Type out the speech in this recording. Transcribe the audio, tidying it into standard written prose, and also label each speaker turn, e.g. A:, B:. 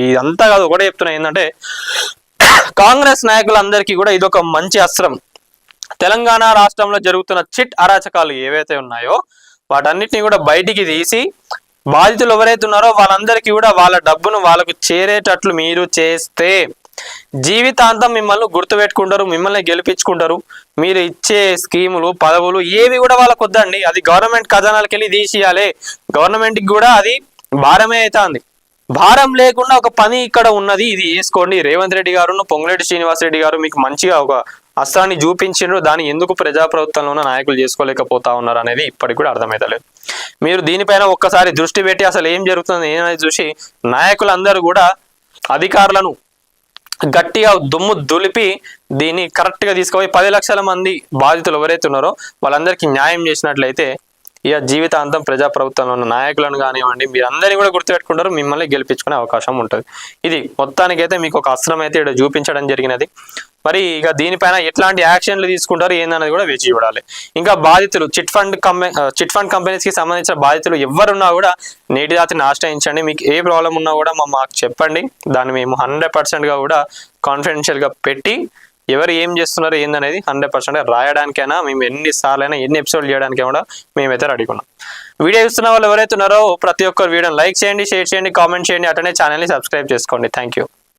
A: ఇదంతా కాదు, ఒకటే చెప్తున్నా ఏంటంటే కాంగ్రెస్ నాయకులందరికీ కూడా ఇదొక మంచి అస్త్రం. తెలంగాణ రాష్ట్రంలో జరుగుతున్న చిట్ అరాచకాలు ఏవైతే ఉన్నాయో వాటన్నిటిని కూడా బయటికి తీసి బాధితులు ఎవరైతే ఉన్నారో వాళ్ళందరికీ కూడా వాళ్ళ డబ్బును వాళ్ళకు చేరేటట్లు మీరు చేస్తే జీవితాంతం మిమ్మల్ని గుర్తుపెట్టుకుంటారు, మిమ్మల్ని గెలిపించుకుంటారు. మీరు ఇచ్చే స్కీములు పదవులు ఏవి కూడా వాళ్ళకు వద్దండి, అది గవర్నమెంట్ ఖజానాలకు వెళ్ళి తీసియాలి. గవర్నమెంట్కి కూడా అది భారమే అవుతుంది. భారం లేకుండా ఒక పని ఇక్కడ ఉన్నది, ఇది వేసుకోండి. రేవంత్ రెడ్డి గారు, పొంగులేటి శ్రీనివాస్ రెడ్డి గారు మీకు మంచిగా ఒక అస్త్రాన్ని చూపించిండ్రు. దాన్ని ఎందుకు ప్రజాప్రభుత్వంలో ఉన్న నాయకులు చేసుకోలేకపోతా ఉన్నారు అనేది ఇప్పటికి కూడా అర్థమైతలేదు. మీరు దీనిపైన ఒక్కసారి దృష్టి పెట్టి అసలు ఏం జరుగుతుంది ఏమనేది చూసి నాయకులందరూ కూడా అధికారులను గట్టిగా దుమ్ము దులిపి దీన్ని కరెక్ట్గా తీసుకుపోయి 10 లక్షల మంది బాధితులు ఎవరైతే ఉన్నారో వాళ్ళందరికీ న్యాయం చేసినట్లయితే ఇక జీవితాంతం ప్రజాప్రభుత్వంలో ఉన్న నాయకులను కానివ్వండి మీరందరినీ కూడా గుర్తుపెట్టుకుంటారు, మిమ్మల్ని గెలిపించుకునే అవకాశం ఉంటుంది. ఇది మొత్తానికైతే మీకు ఒక అస్త్రం అయితే ఇక్కడ చూపించడం జరిగినది. మరి ఇక దీనిపైన ఎట్లాంటి యాక్షన్లు తీసుకుంటారు ఏందనేది కూడా వేచి చూడాలి. ఇంకా బాధితులు చిట్ ఫండ్ కంపెనీస్కి సంబంధించిన బాధితులు ఎవరున్నా కూడా నేటి రాత్రిని ఆశ్రయించండి. మీకు ఏ ప్రాబ్లం ఉన్నా కూడా మాకు చెప్పండి. దాన్ని మేము 100%గా కూడా కాన్ఫిడెన్షియల్గా పెట్టి ఎవరు ఏం చేస్తున్నారు ఏందనేది 100% రాయడానికైనా మేము ఎన్నిసార్లైనా ఎన్ని ఎపిసోడ్లు చేయడానికైనా కూడా మేమైతే రెడీగా ఉన్నాం. వీడియో చూస్తున్న వాళ్ళు ఎవరైతే ఉన్నారో ప్రతి ఒక్కరు వీడియోని లైక్ చేయండి, షేర్ చేయండి, కామెంట్ చేయండి, అటనే ఛానల్ని సబ్స్క్రైబ్ చేసుకోండి. Thank you.